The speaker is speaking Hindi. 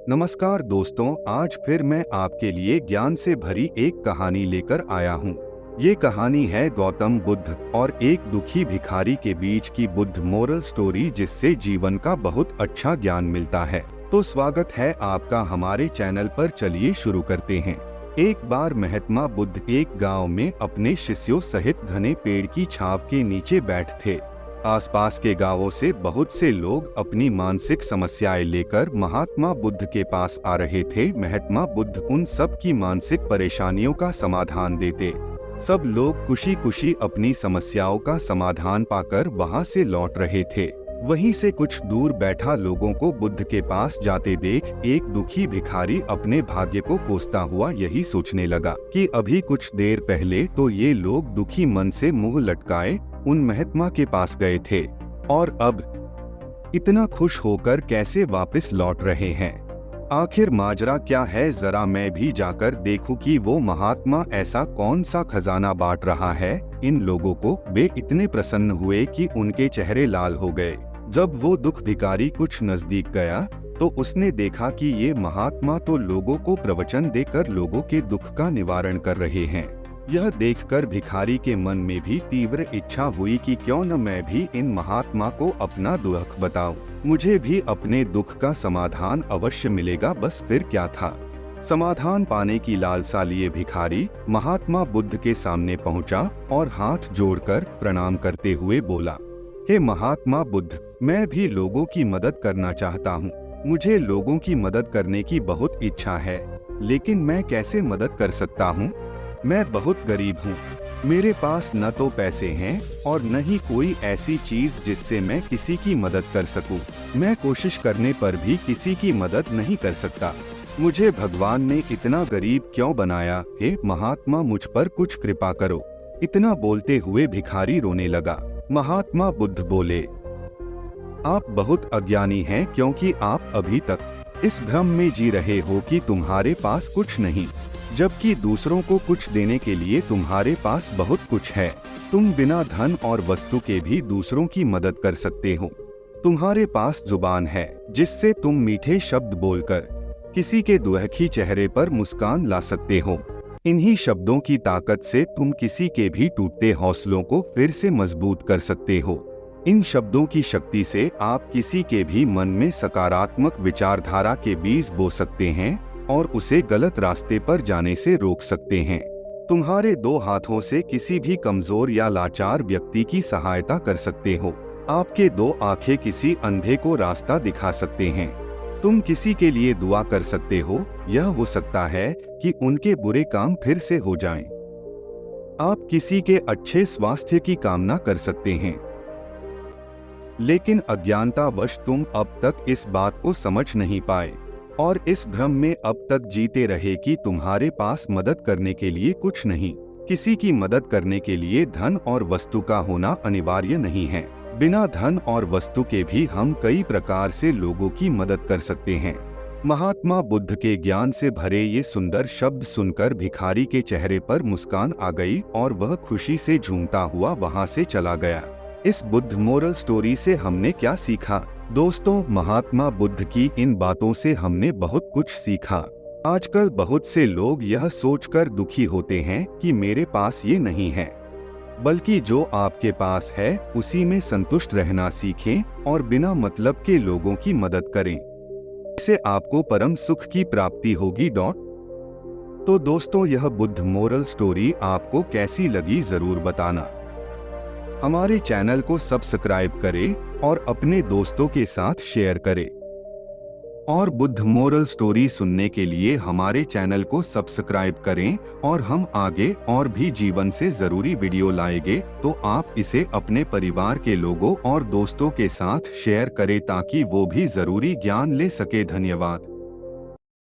नमस्कार दोस्तों, आज फिर मैं आपके लिए ज्ञान से भरी एक कहानी लेकर आया हूँ। ये कहानी है गौतम बुद्ध और एक दुखी भिखारी के बीच की बुद्ध मोरल स्टोरी, जिससे जीवन का बहुत अच्छा ज्ञान मिलता है। तो स्वागत है आपका हमारे चैनल पर। चलिए शुरू करते हैं। एक बार महात्मा बुद्ध एक गांव में अपने शिष्यों सहित घने पेड़ की छांव के नीचे बैठे थे। आसपास के गांवों से बहुत से लोग अपनी मानसिक समस्याएं लेकर महात्मा बुद्ध के पास आ रहे थे। महात्मा बुद्ध उन सब की मानसिक परेशानियों का समाधान देते। सब लोग खुशी खुशी अपनी समस्याओं का समाधान पाकर वहां से लौट रहे थे। वहीं से कुछ दूर बैठा लोगों को बुद्ध के पास जाते देख एक दुखी भिखारी अपने भाग्य को कोसता हुआ यही सोचने लगा कि अभी कुछ देर पहले तो ये लोग दुखी मन से मुंह लटकाए उन महात्मा के पास गए थे, और अब इतना खुश होकर कैसे वापस लौट रहे हैं। आखिर माजरा क्या है, जरा मैं भी जाकर देखूं कि वो महात्मा ऐसा कौन सा खजाना बांट रहा है इन लोगों को। वे इतने प्रसन्न हुए कि उनके चेहरे लाल हो गए। जब वो दुख भिखारी कुछ नजदीक गया तो उसने देखा कि ये महात्मा तो लोगों को प्रवचन देकर लोगों के दुख का निवारण कर रहे हैं। यह देखकर भिखारी के मन में भी तीव्र इच्छा हुई कि क्यों न मैं भी इन महात्मा को अपना दुख बताऊं। मुझे भी अपने दुख का समाधान अवश्य मिलेगा। बस फिर क्या था, समाधान पाने की लालसा लिए भिखारी महात्मा बुद्ध के सामने पहुंचा और हाथ जोड़कर प्रणाम करते हुए बोला, हे महात्मा बुद्ध, मैं भी लोगों की मदद करना चाहता हूँ। मुझे लोगों की मदद करने की बहुत इच्छा है, लेकिन मैं कैसे मदद कर सकता हूँ? मैं बहुत गरीब हूँ। मेरे पास न तो पैसे हैं और न ही कोई ऐसी चीज जिससे मैं किसी की मदद कर सकूं। मैं कोशिश करने पर भी किसी की मदद नहीं कर सकता। मुझे भगवान ने इतना गरीब क्यों बनाया? हे महात्मा, मुझ पर कुछ कृपा करो। इतना बोलते हुए भिखारी रोने लगा। महात्मा बुद्ध बोले, आप बहुत अज्ञानी हैं, क्योंकि आप अभी तक इस भ्रम में जी रहे हो कि तुम्हारे पास कुछ नहीं, जबकि दूसरों को कुछ देने के लिए तुम्हारे पास बहुत कुछ है। तुम बिना धन और वस्तु के भी दूसरों की मदद कर सकते हो। तुम्हारे पास जुबान है जिससे तुम मीठे शब्द बोलकर किसी के दुखी चेहरे पर मुस्कान ला सकते हो। इन्हीं शब्दों की ताकत से तुम किसी के भी टूटते हौसलों को फिर से मजबूत कर सकते हो। इन शब्दों की शक्ति से आप किसी के भी मन में सकारात्मक विचारधारा के बीज बो सकते हैं और उसे गलत रास्ते पर जाने से रोक सकते हैं। तुम्हारे दो हाथों से किसी भी कमजोर या लाचार व्यक्ति की सहायता कर सकते हो। आपके दो आंखें किसी अंधे को रास्ता दिखा सकते हैं। तुम किसी के लिए दुआ कर सकते हो। यह हो सकता है कि उनके बुरे काम फिर से हो जाएं। आप किसी के अच्छे स्वास्थ्य की कामना कर सकते हैं। लेकिन अज्ञानतावश तुम अब तक इस बात को समझ नहीं पाए और इस भ्रम में अब तक जीते रहे कि तुम्हारे पास मदद करने के लिए कुछ नहीं। किसी की मदद करने के लिए धन और वस्तु का होना अनिवार्य नहीं है। बिना धन और वस्तु के भी हम कई प्रकार से लोगों की मदद कर सकते हैं। महात्मा बुद्ध के ज्ञान से भरे ये सुंदर शब्द सुनकर भिखारी के चेहरे पर मुस्कान आ गई और वह खुशी से झूमता हुआ वहां से चला गया। इस बुद्ध मोरल स्टोरी से हमने क्या सीखा? दोस्तों, महात्मा बुद्ध की इन बातों से हमने बहुत कुछ सीखा। आजकल बहुत से लोग यह सोचकर दुखी होते हैं कि मेरे पास ये नहीं है, बल्कि जो आपके पास है उसी में संतुष्ट रहना सीखें और बिना मतलब के लोगों की मदद करें। इससे आपको परम सुख की प्राप्ति होगी। तो दोस्तों, यह बुद्ध मोरल स्टोरी आपको कैसी लगी जरूर बताना। हमारे चैनल को सब्सक्राइब करें और अपने दोस्तों के साथ शेयर करें। और बुद्ध मोरल स्टोरी सुनने के लिए हमारे चैनल को सब्सक्राइब करें और हम आगे और भी जीवन से जरूरी वीडियो लाएंगे, तो आप इसे अपने परिवार के लोगों और दोस्तों के साथ शेयर करें ताकि वो भी जरूरी ज्ञान ले सके। धन्यवाद।